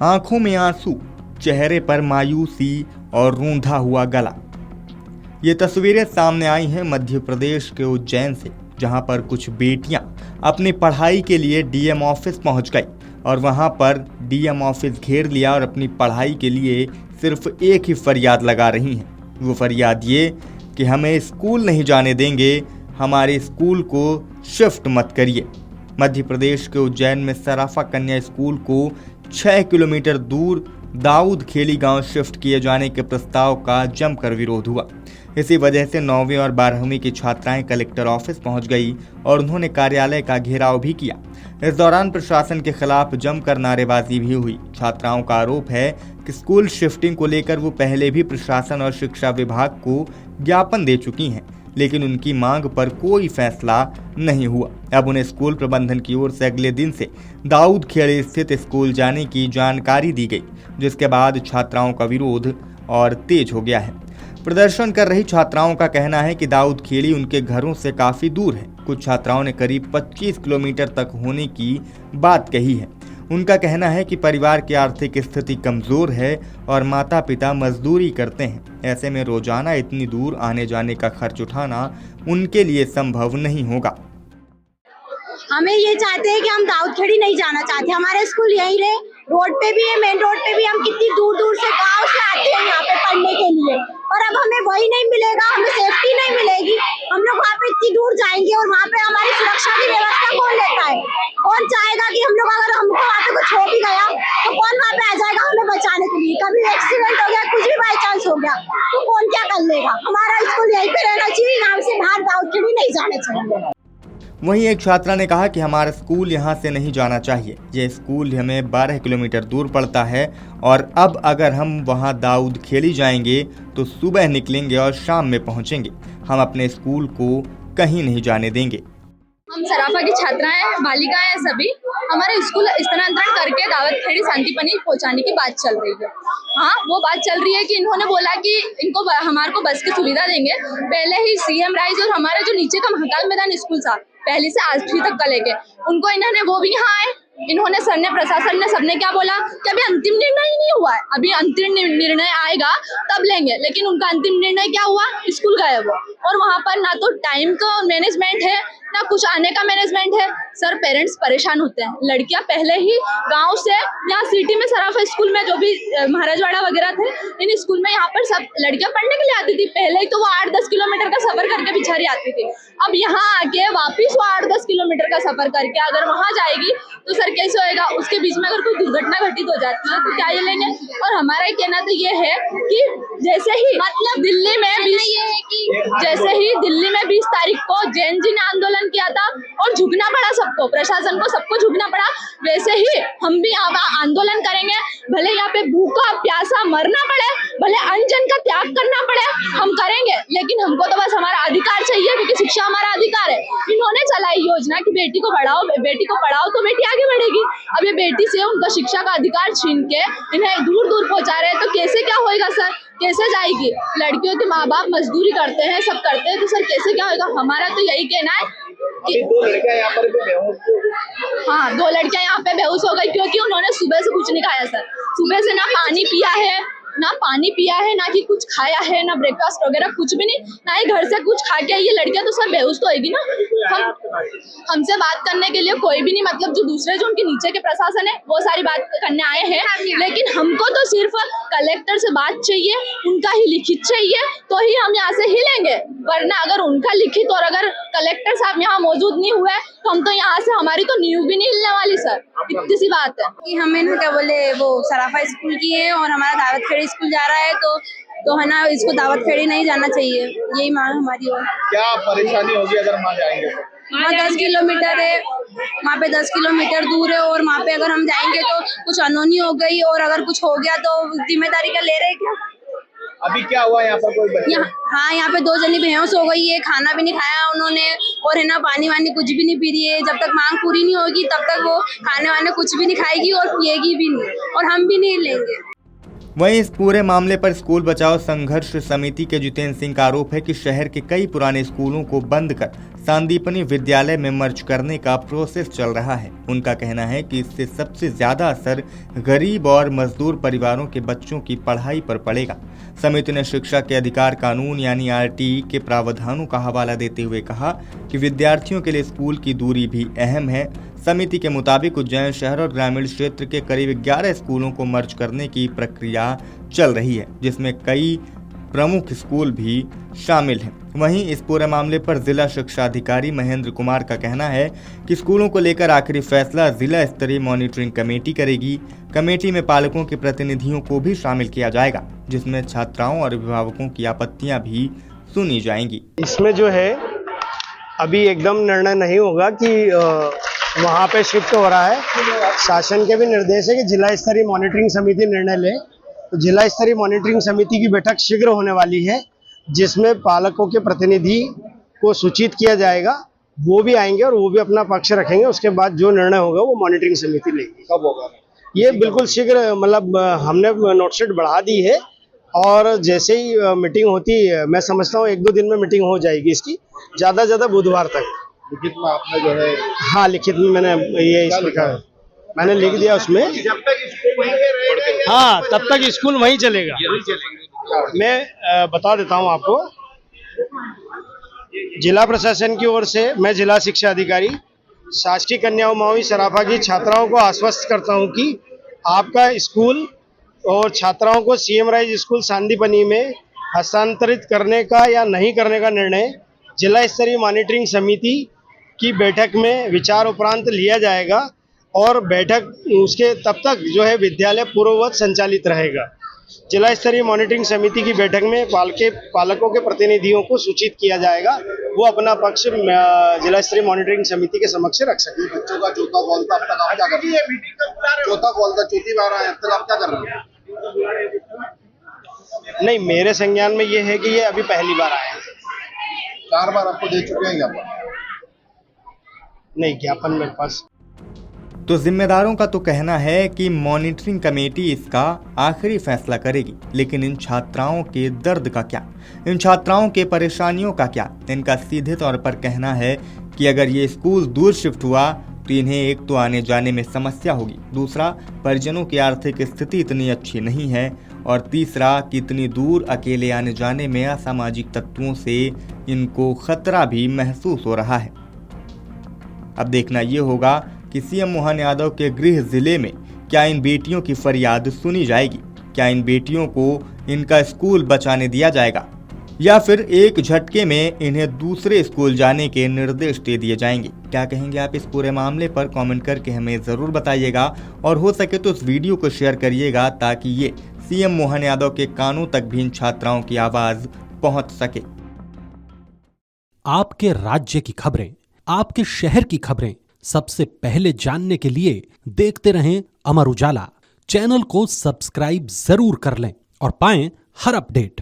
आंखों में आंसू, चेहरे पर मायूसी और रूंधा हुआ गला। ये तस्वीरें सामने आई हैं मध्य प्रदेश के उज्जैन से, जहां पर कुछ बेटियां अपनी पढ़ाई के लिए डीएम ऑफिस पहुंच गई और वहां पर डीएम ऑफिस घेर लिया और अपनी पढ़ाई के लिए सिर्फ एक ही फरियाद लगा रही हैं। वो फरियाद ये कि हमें स्कूल नहीं जाने देंगे, हमारे स्कूल को शिफ्ट मत करिए। मध्य प्रदेश के उज्जैन में सराफा कन्या स्कूल को 6 किलोमीटर दूर दाऊद खेली गांव शिफ्ट किए जाने के प्रस्ताव का जमकर विरोध हुआ। इसी वजह से 9वीं और 12वीं की छात्राएं कलेक्टर ऑफिस पहुंच गई और उन्होंने कार्यालय का घेराव भी किया। इस दौरान प्रशासन के खिलाफ जमकर नारेबाजी भी हुई। छात्राओं का आरोप है कि स्कूल शिफ्टिंग को लेकर वो पहले भी प्रशासन और शिक्षा विभाग को ज्ञापन दे चुकी हैं, लेकिन उनकी मांग पर कोई फैसला नहीं हुआ। अब उन्हें स्कूल प्रबंधन की ओर से अगले दिन से दाऊद खेड़ी स्थित स्कूल जाने की जानकारी दी गई, जिसके बाद छात्राओं का विरोध और तेज हो गया है। प्रदर्शन कर रही छात्राओं का कहना है कि दाऊद खेड़ी उनके घरों से काफी दूर है। कुछ छात्राओं ने करीब 25 किलोमीटर तक होने की बात कही है। उनका कहना है कि परिवार की आर्थिक स्थिति कमजोर है और माता पिता मजदूरी करते हैं। ऐसे में रोजाना इतनी दूर आने जाने का खर्च उठाना उनके लिए संभव नहीं होगा। हमें ये चाहते हैं कि हम दाऊद खेड़ी नहीं जाना चाहते, हमारे स्कूल यहीं रहे, रोड पे भी है, मेन रोड पे भी। हम कितनी दूर दूर से गांव से आते हैं यहाँ पे पढ़ने के लिए, और अब हमें वही नहीं मिलेगा, हमें सेफ्टी नहीं मिलेगी। हम लोग वहाँ पे इतनी दूर जाएंगे और वहाँ पे हमारी सुरक्षा की व्यवस्था कौन लेता है? कौन चाहेगा कि हम लोग अगर हमको वहाँ पे कुछ हो भी गया तो कौन वहाँ पे आ जाएगा हमें बचाने के लिए? कभी एक्सीडेंट हो गया, कुछ भी बाई चांस हो गया तो कौन क्या कर लेगा? हमारा स्कूल यहीं पे रहना चाहिए, यहाँ से बाहर दाऊद खेड़ी नहीं जाना चाहिए। वहीं एक छात्रा ने कहा कि हमारा स्कूल यहाँ से नहीं जाना चाहिए। ये स्कूल हमें 12 किलोमीटर दूर पड़ता है और अब अगर हम वहाँ दाऊद खेड़ी जाएंगे तो सुबह निकलेंगे और शाम में पहुँचेंगे। हम अपने स्कूल को कहीं नहीं जाने देंगे। हम सराफा की छात्राएं, बालिकाएं हैं सभी। हमारे स्कूल स्थानांतरण करके दाऊद खेड़ी शांतिपनी पहुंचाने की बात चल रही है। हाँ, वो बात चल रही है कि इन्होंने बोला कि इनको हमारे को बस की सुविधा देंगे। पहले ही सीएम राइज और हमारे जो नीचे का महाकाल मैदान स्कूल था, पहली से 8वीं तक का लेके उनको इन्होंने वो भी यहाँ आए। इन्होंने सर ने, प्रशासन ने, सबने क्या बोला कि अभी अंतिम निर्णय ही नहीं हुआ है, अभी अंतिम निर्णय आएगा तब लेंगे। लेकिन उनका अंतिम निर्णय क्या हुआ? स्कूल गए वो, और वहाँ पर ना तो टाइम का मैनेजमेंट है ना कुछ आने का मैनेजमेंट है। सर, पेरेंट्स परेशान होते हैं। लड़कियां पहले ही गांव से यहाँ सिटी में सराफा स्कूल में जो भी महाराजवाड़ा वगैरह थे, इन स्कूल में यहाँ पर सब लड़कियां पढ़ने के लिए आती थी। पहले ही तो वो 8-10 किलोमीटर का सफर करके बेचारी आती थी। अब यहाँ आके वापिस वो 8-10 किलोमीटर का सफर करके अगर वहाँ जाएगी तो सर कैसे होएगा? उसके बीच में अगर कोई दुर्घटना घटित हो जाती है तो क्या ये लेंगे? और हमारा कहना तो ये है कि जैसे ही मतलब दिल्ली में 20 तारीख को जैन जी ने आंदोलन किया था और झुकना पड़ा सबको, प्रशासन को सबको झुकना पड़ा, वैसे ही हम भी यहाँ आंदोलन करेंगे। भले यहाँ पे भूखा प्यासा मरना पड़े, भले अनजन का त्याग करना पड़े, हम करेंगे। लेकिन हमको तो बस हमारा अधिकार चाहिए, क्योंकि शिक्षा हमारा अधिकार है। इन्होंने चलाई योजना कि बेटी को पढ़ाओ तो बेटी आगे बढ़ेगी। अब ये बेटी से उनका शिक्षा का अधिकार छीन के इन्हें दूर दूर पहुंचा रहे हैं, तो कैसे क्या होएगा सर? कैसे जाएगी? लड़कियों के माँ बाप मजदूरी करते हैं, सब करते हैं, तो सर कैसे क्या होगा? हमारा तो यही कहना है कि 2 लड़कियां यहाँ पर बेहोश। हाँ, 2 लड़कियां यहाँ पे बेहोश हो गई क्योंकि उन्होंने सुबह से कुछ नहीं खाया सर। सुबह से ना पानी पिया है, ना कि कुछ खाया है, ना ब्रेकफास्ट वगैरह कुछ भी नहीं, ना ही घर से कुछ खा के। ये लड़कियां तो सर बेहोश तो होगी ना। हमसे बात करने के लिए कोई भी नहीं, मतलब जो दूसरे जो उनके नीचे के प्रशासन है वो सारी बात करने आए हैं, लेकिन हमको तो सिर्फ कलेक्टर से बात चाहिए, उनका ही लिखित चाहिए, तो ही हम यहाँ से हिलेंगे। वरना अगर उनका लिखित और अगर कलेक्टर साहब यहाँ मौजूद नहीं हुए तो हम तो यहाँ से, हमारी तो नींव भी नहीं हिलने वाली सर। इतनी सी बात है कि हमें ना क्या बोले, वो सराफा स्कूल की है और हमारा दाऊद खेड़ी स्कूल जा रहा है, तो है ना, इसको दाऊद खेड़ी नहीं जाना चाहिए, यही मांग हमारी है। क्या परेशानी होगी अगर वहाँ जाएंगे तो? वहाँ 10 किलोमीटर है, वहाँ पे 10 किलोमीटर दूर है, और वहाँ पे अगर हम जाएंगे तो कुछ अनहोनी हो गई और अगर कुछ हो गया तो जिम्मेदारी का ले रहे क्या? अभी क्या हुआ यहाँ पर? कोई बच्चे? हाँ, यहाँ पे 2 जनी बेहोश हो गई है, खाना भी नहीं खाया उन्होंने, और है ना पानी वानी कुछ भी नहीं पी रही है। जब तक मांग पूरी नहीं होगी तब तक वो खाने वाने कुछ भी नहीं खाएगी और पिएगी भी नहीं, और हम भी नहीं लेंगे। वहीं इस पूरे मामले पर स्कूल बचाओ संघर्ष समिति के जितेंद्र सिंह का आरोप है कि शहर के कई पुराने स्कूलों को बंद कर सांदीपनी विद्यालय में मर्ज करने का प्रोसेस चल रहा है। उनका कहना है कि इससे सबसे ज्यादा असर गरीब और मजदूर परिवारों के बच्चों की पढ़ाई पर पड़ेगा। समिति ने शिक्षा के अधिकार कानून यानी आरटीई के प्रावधानों का हवाला देते हुए कहा कि विद्यार्थियों के लिए स्कूल की दूरी भी अहम है। समिति के मुताबिक उज्जैन शहर और ग्रामीण क्षेत्र के करीब 11 स्कूलों को मर्ज करने की प्रक्रिया चल रही है, जिसमें कई प्रमुख स्कूल भी शामिल हैं। वहीं इस पूरे मामले पर जिला शिक्षा अधिकारी महेंद्र कुमार का कहना है कि स्कूलों को लेकर आखिरी फैसला जिला स्तरीय मॉनिटरिंग कमेटी करेगी। कमेटी में पालकों के प्रतिनिधियों को भी शामिल किया जाएगा, जिसमें छात्राओं और अभिभावकों की आपत्तियां भी सुनी जाएंगी। इसमें जो है अभी एकदम निर्णय नहीं होगा कि वहाँ पे शिफ्ट हो रहा है। शासन के भी निर्देश है कि जिला स्तरीय मॉनिटरिंग समिति निर्णय ले। तो जिला स्तरीय मॉनिटरिंग समिति की बैठक शीघ्र होने वाली है, जिसमें पालकों के प्रतिनिधि को सूचित किया जाएगा। वो भी आएंगे और वो भी अपना पक्ष रखेंगे। उसके बाद जो निर्णय होगा वो मॉनिटरिंग समिति लेगी। कब होगा ये? बिल्कुल शीघ्र, मतलब हमने नोटशीट बढ़ा दी है और जैसे ही मीटिंग होती है, मैं समझता हूँ 1-2 दिन में मीटिंग हो जाएगी इसकी, ज़्यादा से ज़्यादा बुधवार तक। लिखित में आपने जो है? हाँ, लिखित में मैंने ये इस प्रकार मैंने लिख दिया उसमें। जब तक स्कूल वहीं पे रहेगा, हाँ, तब तक स्कूल वहीं चलेगा। मैं बता देता हूँ आपको। जिला प्रशासन की ओर से मैं जिला शिक्षा अधिकारी शासकीय कन्या उमावी सराफा की छात्राओं को आश्वस्त करता हूँ कि आपका स्कूल और छात्राओं को सीएम राइज स्कूल सांदीपनी में हस्तांतरित करने का या नहीं करने का निर्णय जिला स्तरीय मॉनिटरिंग समिति की बैठक में विचार उपरांत लिया जाएगा और बैठक उसके तब तक जो है विद्यालय पूर्ववत संचालित रहेगा। जिला स्तरीय मॉनिटरिंग समिति की बैठक में पालकों के प्रतिनिधियों को सूचित किया जाएगा। वो अपना पक्ष जिला स्तरीय मॉनिटरिंग समिति के समक्ष रख सकते हैं। बच्चों का चौथा कॉल था, अब तक आप क्या कर रहे हैं? चौथा कॉल था, चौथी बार आए, अब तक आप क्या कर रहे हैं? नहीं, मेरे संज्ञान में ये है कि ये अभी पहली बार आए हैं। 4 बार आपको दे चुके हैं ज्ञापन? नहीं, ज्ञापन मेरे पास। तो जिम्मेदारों का तो कहना है कि मॉनिटरिंग कमेटी इसका आखिरी फैसला करेगी, लेकिन इन छात्राओं के दर्द का क्या, इन छात्राओं के परेशानियों का क्या? इनका सीधे तौर पर कहना है कि अगर ये स्कूल दूर शिफ्ट हुआ तो इन्हें एक तो आने जाने में समस्या होगी, दूसरा परिजनों की आर्थिक स्थिति इतनी अच्छी नहीं है, और तीसरा कि इतनी दूर अकेले आने जाने में असामाजिक तत्वों से इनको खतरा भी महसूस हो रहा है। अब देखना ये होगा कि सीएम मोहन यादव के गृह जिले में क्या इन बेटियों की फरियाद सुनी जाएगी, क्या इन बेटियों को इनका स्कूल बचाने दिया जाएगा, या फिर एक झटके में इन्हें दूसरे स्कूल जाने के निर्देश दे दिए जाएंगे। क्या कहेंगे आप इस पूरे मामले पर? कमेंट करके हमें ज़रूर बताइएगा और हो सके तो इस वीडियो को शेयर करिएगा ताकि ये सीएम मोहन यादव के कानों तक भी इन छात्राओं की आवाज़ पहुंच सके। आपके राज्य की खबरें, आपके शहर की खबरें सबसे पहले जानने के लिए देखते रहें अमर उजाला। चैनल को सब्सक्राइब जरूर कर लें और पाएं हर अपडेट।